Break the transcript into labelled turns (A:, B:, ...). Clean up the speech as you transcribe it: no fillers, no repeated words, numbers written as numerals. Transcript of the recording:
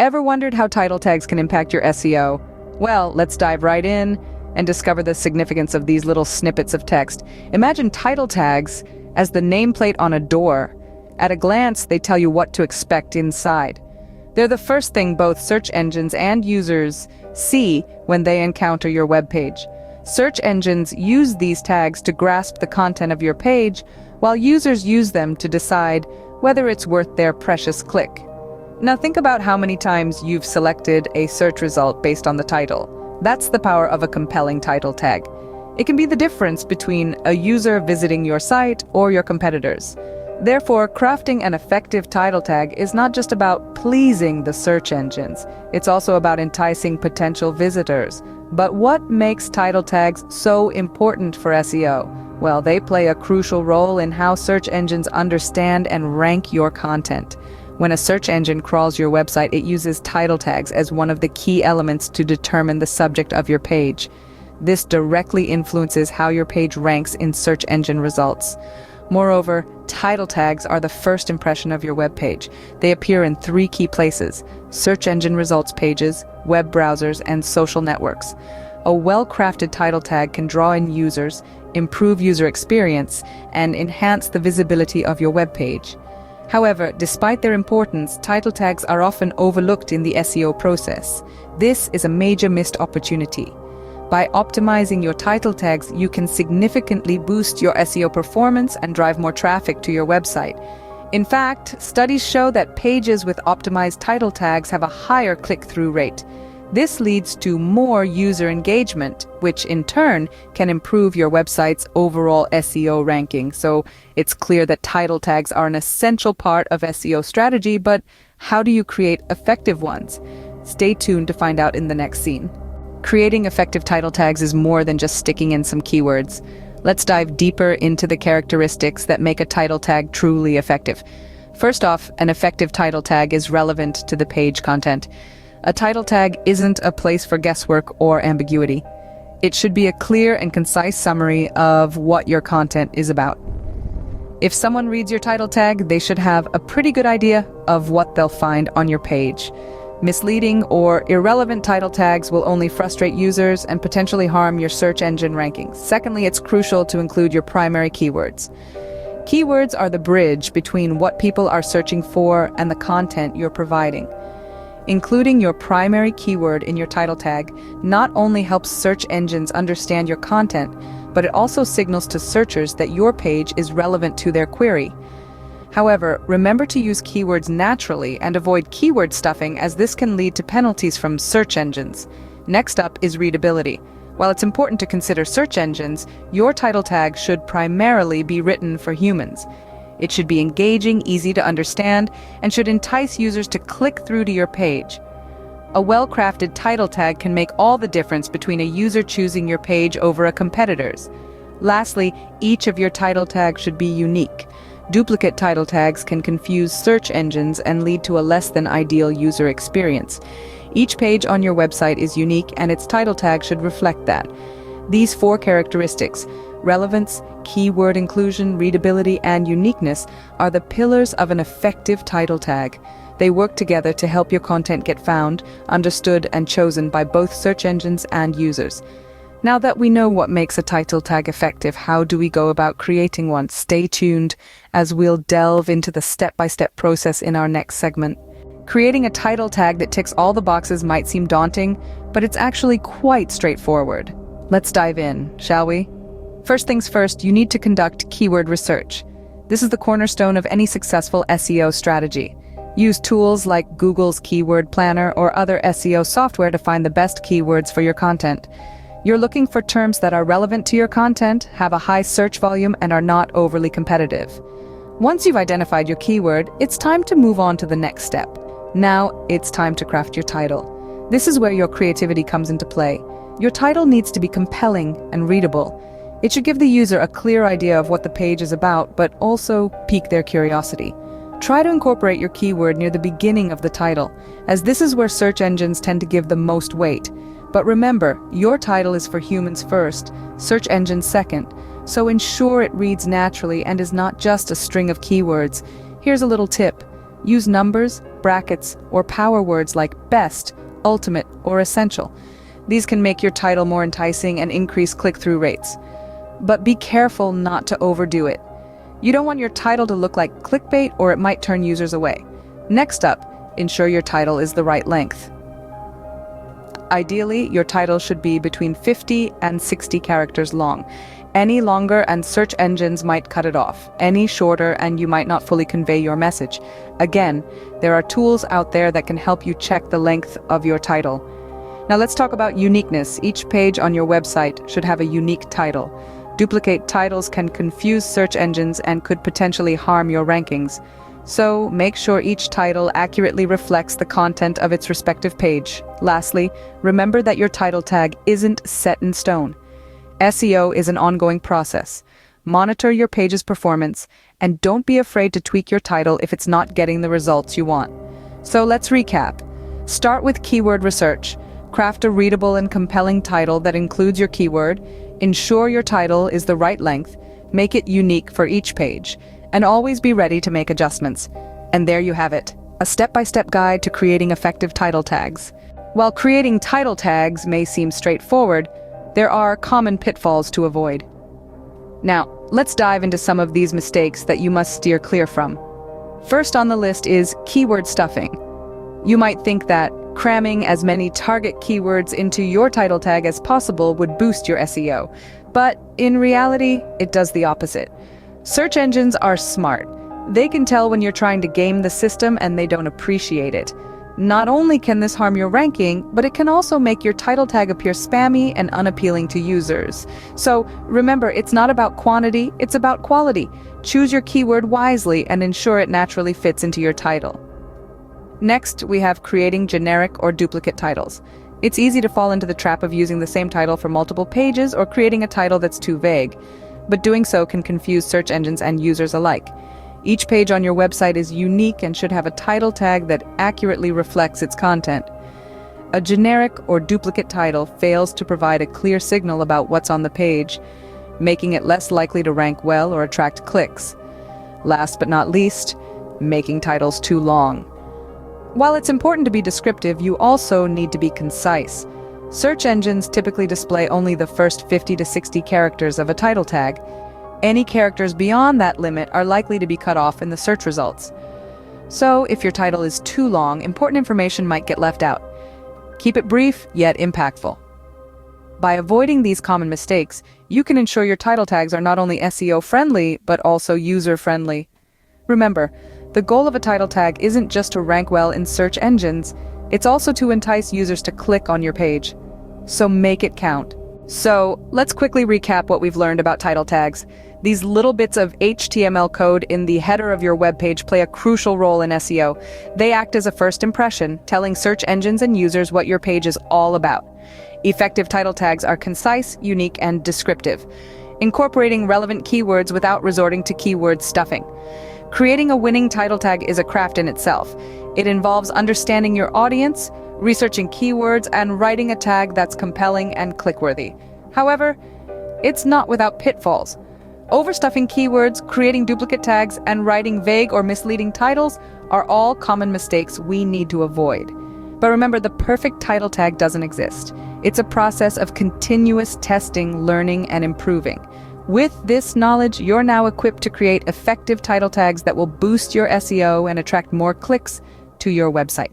A: Ever wondered how title tags can impact your SEO? Well, let's dive right in and discover the significance of these little snippets of text. Imagine title tags as the nameplate on a door. At a glance, they tell you what to expect inside. They're the first thing both search engines and users see when they encounter your web page. Search engines use these tags to grasp the content of your page, while users use them to decide whether it's worth their precious click. Now think about how many times you've selected a search result based on the title. That's the power of a compelling title tag. It can be the difference between a user visiting your site or your competitors. Therefore, crafting an effective title tag is not just about pleasing the search engines, it's also about enticing potential visitors. But what makes title tags so important for SEO? Well, they play a crucial role in how search engines understand and rank your content. When a search engine crawls your website, it uses title tags as one of the key elements to determine the subject of your page. This directly influences how your page ranks in search engine results. Moreover, title tags are the first impression of your web page. They appear in 3 key places: search engine results pages, web browsers, and social networks. A well-crafted title tag can draw in users, improve user experience, and enhance the visibility of your web page. However, despite their importance, title tags are often overlooked in the SEO process. This is a major missed opportunity. By optimizing your title tags, you can significantly boost your SEO performance and drive more traffic to your website. In fact, studies show that pages with optimized title tags have a higher click-through rate. This leads to more user engagement, which in turn can improve your website's overall SEO ranking. So it's clear that title tags are an essential part of SEO strategy, but how do you create effective ones? Stay tuned to find out in the next scene. Creating effective title tags is more than just sticking in some keywords. Let's dive deeper into the characteristics that make a title tag truly effective. First off, an effective title tag is relevant to the page content. A title tag isn't a place for guesswork or ambiguity. It should be a clear and concise summary of what your content is about. If someone reads your title tag, they should have a pretty good idea of what they'll find on your page. Misleading or irrelevant title tags will only frustrate users and potentially harm your search engine rankings. Secondly, it's crucial to include your primary keywords. Keywords are the bridge between what people are searching for and the content you're providing. Including your primary keyword in your title tag not only helps search engines understand your content, but it also signals to searchers that your page is relevant to their query. However, remember to use keywords naturally and avoid keyword stuffing, as this can lead to penalties from search engines. Next up is readability. While it's important to consider search engines, your title tag should primarily be written for humans. It should be engaging, easy to understand, and should entice users to click through to your page. A well-crafted title tag can make all the difference between a user choosing your page over a competitor's. Lastly, each of your title tags should be unique. Duplicate title tags can confuse search engines and lead to a less than ideal user experience. Each page on your website is unique, and its title tag should reflect that. These 4 characteristics, relevance, keyword inclusion, readability, and uniqueness, are the pillars of an effective title tag. They work together to help your content get found, understood, and chosen by both search engines and users. Now that we know what makes a title tag effective, how do we go about creating one? Stay tuned as we'll delve into the step-by-step process in our next segment. Creating a title tag that ticks all the boxes might seem daunting, but it's actually quite straightforward. Let's dive in, shall we? First things first, you need to conduct keyword research. This is the cornerstone of any successful SEO strategy. Use tools like Google's Keyword Planner or other SEO software to find the best keywords for your content. You're looking for terms that are relevant to your content, have a high search volume, and are not overly competitive. Once you've identified your keyword, it's time to move on to the next step. Now, it's time to craft your title. This is where your creativity comes into play. Your title needs to be compelling and readable. It should give the user a clear idea of what the page is about, but also pique their curiosity. Try to incorporate your keyword near the beginning of the title, as this is where search engines tend to give the most weight. But remember, your title is for humans first, search engines second, so ensure it reads naturally and is not just a string of keywords. Here's a little tip. Use numbers, brackets, or power words like best, ultimate, or essential. These can make your title more enticing and increase click-through rates. But be careful not to overdo it. You don't want your title to look like clickbait, or it might turn users away. Next up, ensure your title is the right length. Ideally, your title should be between 50 and 60 characters long. Any longer and search engines might cut it off. Any shorter and you might not fully convey your message. Again, there are tools out there that can help you check the length of your title. Now let's talk about uniqueness. Each page on your website should have a unique title. Duplicate titles can confuse search engines and could potentially harm your rankings. So make sure each title accurately reflects the content of its respective page. Lastly, remember that your title tag isn't set in stone. SEO is an ongoing process. Monitor your page's performance, and don't be afraid to tweak your title if it's not getting the results you want. So let's recap. Start with keyword research. Craft a readable and compelling title that includes your keyword. Ensure your title is the right length. Make it unique for each page. And always be ready to make adjustments. And there you have it, a step-by-step guide to creating effective title tags. While creating title tags may seem straightforward, there are common pitfalls to avoid. Now, let's dive into some of these mistakes that you must steer clear from. First on the list is keyword stuffing. You might think that cramming as many target keywords into your title tag as possible would boost your SEO, but in reality, it does the opposite. Search engines are smart. They can tell when you're trying to game the system and they don't appreciate it. Not only can this harm your ranking, but it can also make your title tag appear spammy and unappealing to users. So remember, it's not about quantity, it's about quality. Choose your keyword wisely and ensure it naturally fits into your title. Next, we have creating generic or duplicate titles. It's easy to fall into the trap of using the same title for multiple pages or creating a title that's too vague. But doing so can confuse search engines and users alike. Each page on your website is unique and should have a title tag that accurately reflects its content. A generic or duplicate title fails to provide a clear signal about what's on the page, making it less likely to rank well or attract clicks. Last but not least, making titles too long. While it's important to be descriptive, you also need to be concise. Search engines typically display only the first 50 to 60 characters of a title tag. Any characters beyond that limit are likely to be cut off in the search results. So, if your title is too long, important information might get left out. Keep it brief, yet impactful. By avoiding these common mistakes, you can ensure your title tags are not only SEO-friendly, but also user-friendly. Remember, the goal of a title tag isn't just to rank well in search engines, it's also to entice users to click on your page. So make it count. So, let's quickly recap what we've learned about title tags. These little bits of HTML code in the header of your web page play a crucial role in SEO. They act as a first impression, telling search engines and users what your page is all about. Effective title tags are concise, unique, and descriptive, incorporating relevant keywords without resorting to keyword stuffing. Creating a winning title tag is a craft in itself. It involves understanding your audience, researching keywords, and writing a tag that's compelling and click-worthy. However, it's not without pitfalls. Overstuffing keywords, creating duplicate tags, and writing vague or misleading titles are all common mistakes we need to avoid. But remember, the perfect title tag doesn't exist. It's a process of continuous testing, learning, and improving. With this knowledge, you're now equipped to create effective title tags that will boost your SEO and attract more clicks to your website.